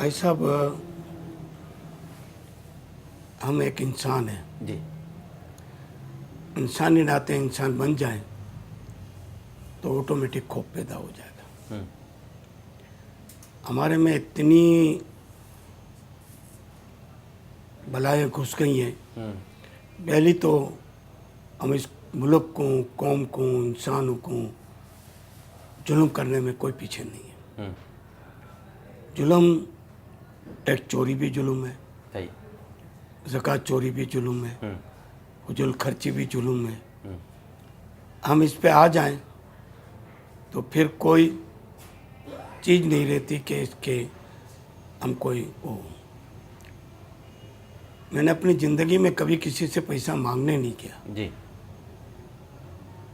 ऐसा हम एक इंसान हैं, जी। इंसानी नाते इंसान बन जाए तो ऑटोमेटिक खौफ पैदा हो जाएगा। हमारे में इतनी बलाएं घुस गई हैं। पहली तो हम इस मुल्क को, कौम को, इंसानों को जुल्म करने में कोई पीछे नहीं है। जुल्म, टैक्स चोरी भी जुल्म है, सही। ज़कात चोरी भी जुल्म है, हुजूल खर्ची भी जुल्म है। हम इस पे आ जाएं तो फिर कोई चीज़ नहीं रहती कि इसके हम कोई वो। मैंने अपनी ज़िंदगी में कभी किसी से पैसा मांगने नहीं किया। जी।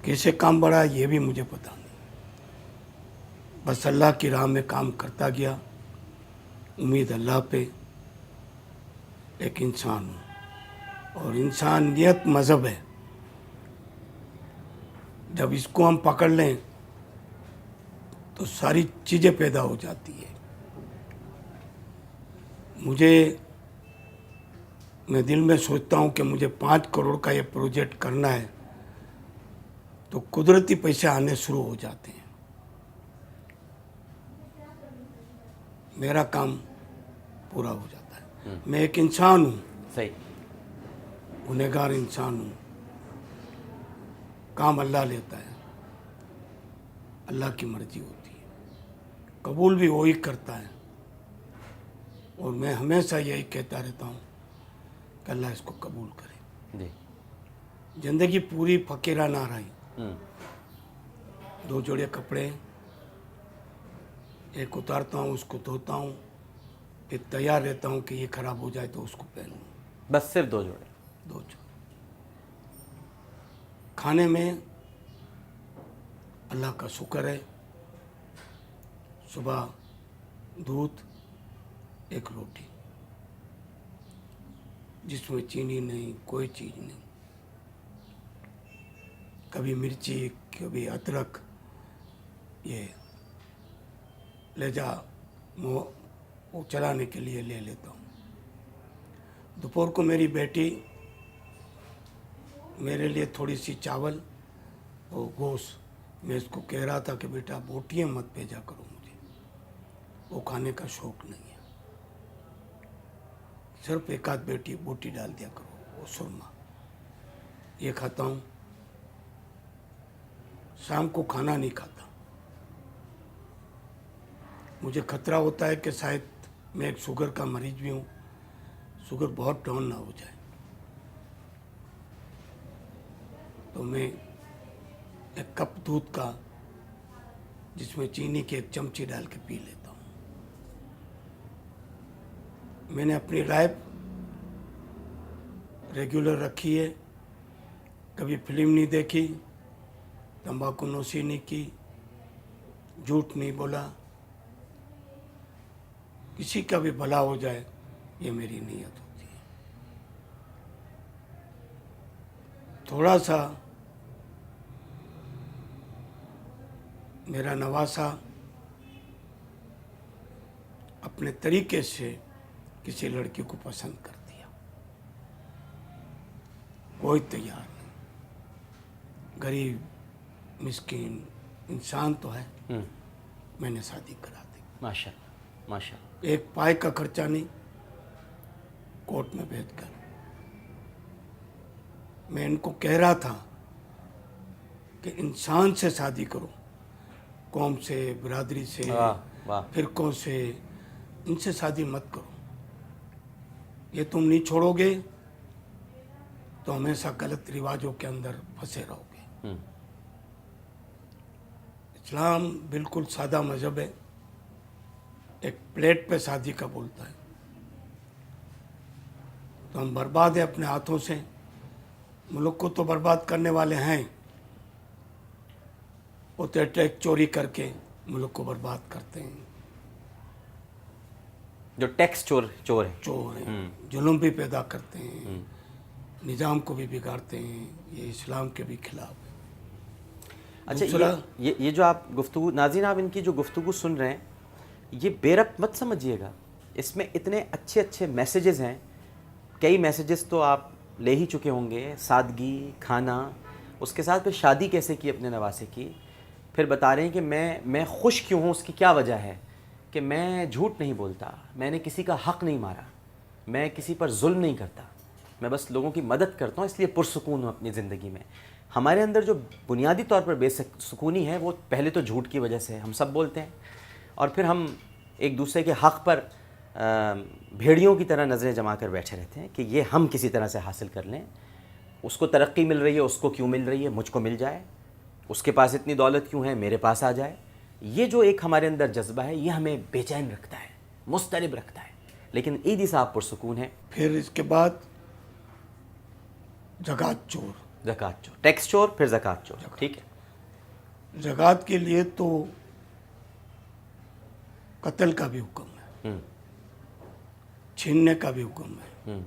कैसे काम बढ़ा ये भी मुझे पता नहीं, बस अल्लाह की राह में काम करता गया, उम्मीद अल्लाह पे। एक इंसान हूँ और इंसानियत मज़हब है। जब इसको हम पकड़ लें तो सारी चीज़ें पैदा हो जाती है। मैं दिल में सोचता हूँ कि मुझे 5 करोड़ का ये प्रोजेक्ट करना है तो कुदरती पैसे आने शुरू हो जाते हैं। मेरा काम पूरा हो जाता है। मैं एक इंसान हूँ, सही। गुनहगार इंसान हूँ। काम अल्लाह लेता है, अल्लाह की मर्जी होती है, कबूल भी वही करता है। और मैं हमेशा यही कहता रहता हूँ कि अल्लाह इसको कबूल करे। जी। ज़िंदगी पूरी फकीराना रही। 2 जोड़े कपड़े, एक उतारता हूँ, उसको धोता हूँ, फिर तैयार रहता हूँ कि ये खराब हो जाए तो उसको पहनूँ। बस सिर्फ 2 जोड़े? 2 जोड़े। खाने में अल्लाह का शुक्र है, सुबह दूध, एक रोटी, जिसमें चीनी नहीं, कोई चीज़ नहीं। कभी मिर्ची, कभी अदरक, ये ले जा वो चलाने के लिए ले लेता हूँ। दोपहर को मेरी बेटी मेरे लिए थोड़ी सी चावल और गोश्त, मैं इसको कह रहा था कि बेटा बोटियाँ मत भेजा करो, मुझे वो खाने का शौक़ नहीं है। सिर्फ एक आध बोटी डाल दिया करो, वो सुरमा, ये खाता हूँ। शाम को खाना नहीं खाता। मुझे खतरा होता है कि शायद मैं एक शुगर का मरीज भी हूँ, शुगर बहुत डाउन ना हो जाए, तो मैं एक कप दूध का, जिसमें चीनी की 1 चमची डाल के पी लेता हूँ। मैंने अपनी लाइफ रेगुलर रखी है। कभी फिल्म नहीं देखी, तंबाकू नोशी नहीं की, झूठ नहीं बोला, किसी का भी भला हो जाए ये मेरी नीयत होती है। थोड़ा सा मेरा नवासा अपने तरीके से किसी लड़की को पसंद कर दिया, कोई तैयार नहीं, गरीब मिस्कीन इंसान तो है, मैंने शादी करा दी। माशाल्लाह, माशाल्लाह। एक पाई का खर्चा नहीं, कोर्ट में भेजकर। मैं इनको कह रहा था कि इंसान से शादी करो, कौम से, बिरादरी से, वाह वाह। फिरकों से, इनसे शादी मत करो। ये तुम नहीं छोड़ोगे तो हमेशा गलत रिवाजों के अंदर फंसे रहोगे। इस्लाम बिल्कुल सादा मजहब है, एक प्लेट पे शादी का बोलता है। तो हम बर्बाद है अपने हाथों से, मुल्क को तो बर्बाद करने वाले हैं, वो तो टैक्स चोरी करके मुल्क को बर्बाद करते हैं। जो टैक्स चोर है, चोर हैं, जुल्म भी पैदा करते हैं, निज़ाम को भी बिगाड़ते हैं, ये इस्लाम के भी खिलाफ है। अच्छा, ये जो आप गुफ्तगू, नाज़रीन आप इनकी जो गुफ्तगू सुन रहे हैं, ये बेरब्त मत समझिएगा। इसमें इतने अच्छे अच्छे मैसेजेस हैं, कई मैसेजेस तो आप ले ही चुके होंगे, सादगी, खाना, उसके साथ फिर शादी कैसे की अपने नवासे की, फिर बता रहे हैं कि मैं खुश क्यों हूँ, उसकी क्या वजह है, कि मैं झूठ नहीं बोलता, मैंने किसी का हक़ नहीं मारा, मैं किसी पर जुल्म नहीं करता, मैं बस लोगों की मदद करता हूँ, इसलिए पुरसुकून हूँ अपनी ज़िंदगी में। हमारे अंदर जो बुनियादी तौर पर बेसुकूनी है वो पहले तो झूठ की वजह से है, हम सब बोलते हैं, और फिर हम एक दूसरे के हक़ पर भेड़ियों की तरह नज़रें जमा कर बैठे रहते हैं कि ये हम किसी तरह से हासिल कर लें, उसको तरक्की मिल रही है, उसको क्यों मिल रही है, मुझको मिल जाए, उसके पास इतनी दौलत क्यों है, मेरे पास आ जाए। ये जो एक हमारे अंदर जज्बा है ये हमें बेचैन रखता है, मुस्तरिब रखता है, लेकिन ईद साहब पुरसुकून है। फिर इसके बाद ज़कात चोर। ज़कात चोर, टैक्स चोर, फिर ज़कात चोर, ठीक है। ज़कात के लिए तो कत्ल का भी हुक्म है, छीनने का भी हुक्म है,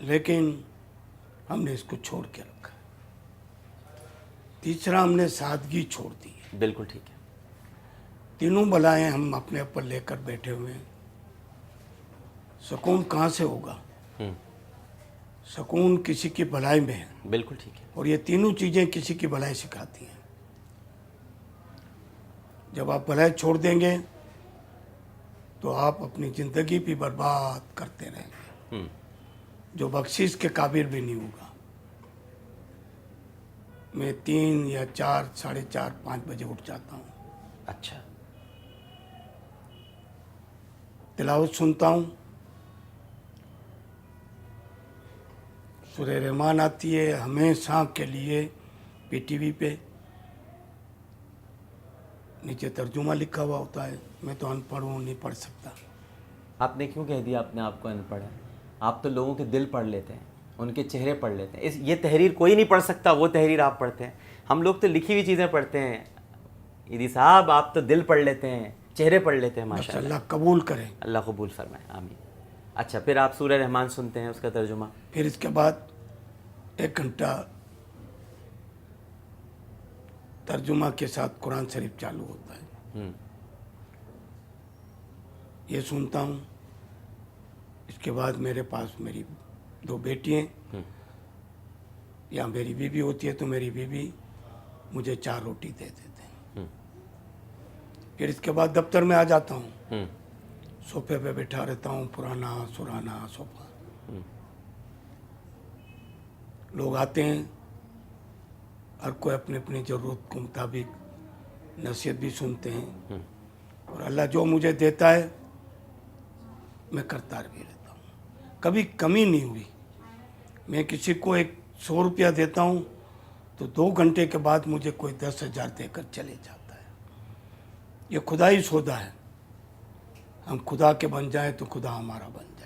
लेकिन हमने इसको छोड़ के रखा है। तीसरा, हमने सादगी छोड़ दी है। बिल्कुल ठीक है। तीनों बलाएं हम अपने ऊपर लेकर बैठे हुए हैं। सुकून कहाँ से होगा? सुकून किसी की भलाई में है। बिल्कुल ठीक है। और ये तीनों चीज़ें किसी की भलाई सिखाती हैं। जब आप भलाई छोड़ देंगे तो आप अपनी ज़िंदगी भी बर्बाद करते रहेंगे, जो बख्शिश के काबिल भी नहीं होगा। मैं 3 या 4, 4:30, 5 बजे उठ जाता हूँ, अच्छा, तिलावत सुनता हूँ, सूरह रहमान आती है हमेशा के लिए पीटीवी पे, नीचे तर्जुमा लिखा हुआ होता है। मैं तो अनपढ़ हूँ, नहीं पढ़ सकता। आपने क्यों कह दिया अपने आप को अनपढ़ है? आप तो लोगों के दिल पढ़ लेते हैं, उनके चेहरे पढ़ लेते हैं। ये तहरीर कोई नहीं पढ़ सकता, वो तहरीर आप पढ़ते हैं। हम लोग तो लिखी हुई चीज़ें पढ़ते हैं। ईदी साहब आप तो दिल पढ़ लेते हैं, चेहरे पढ़ लेते हैं। माशाल्लाह, अल्लाह कबूल करे। अल्लाह कबूल फरमाए, आमीन। अच्छा, फिर आप सूरह रहमान सुनते हैं, उसका तर्जुमा? फिर इसके बाद 1 घंटा तर्जुमा के साथ कुरान शरीफ चालू होता है, ये सुनता हूँ। इसके बाद मेरे पास मेरी 2 बेटियाँ, या मेरी बीवी होती है तो मेरी बीवी मुझे 4 रोटी दे देते हैं। फिर इसके बाद दफ्तर में आ जाता हूँ, सोफे पे बैठा रहता हूँ, पुराना सुराना सोफा। लोग आते हैं, हर कोई अपनी अपनी ज़रूरत के मुताबिक नसीहत भी सुनते हैं, और अल्लाह जो मुझे देता है मैं करता भी रहता हूँ। कभी कमी नहीं हुई। मैं किसी को 100 रुपया देता हूँ तो 2 घंटे के बाद मुझे कोई 10,000 देकर चले जाता है। ये खुदा ही सौदा है। हम खुदा के बन जाए तो खुदा हमारा बन जाए।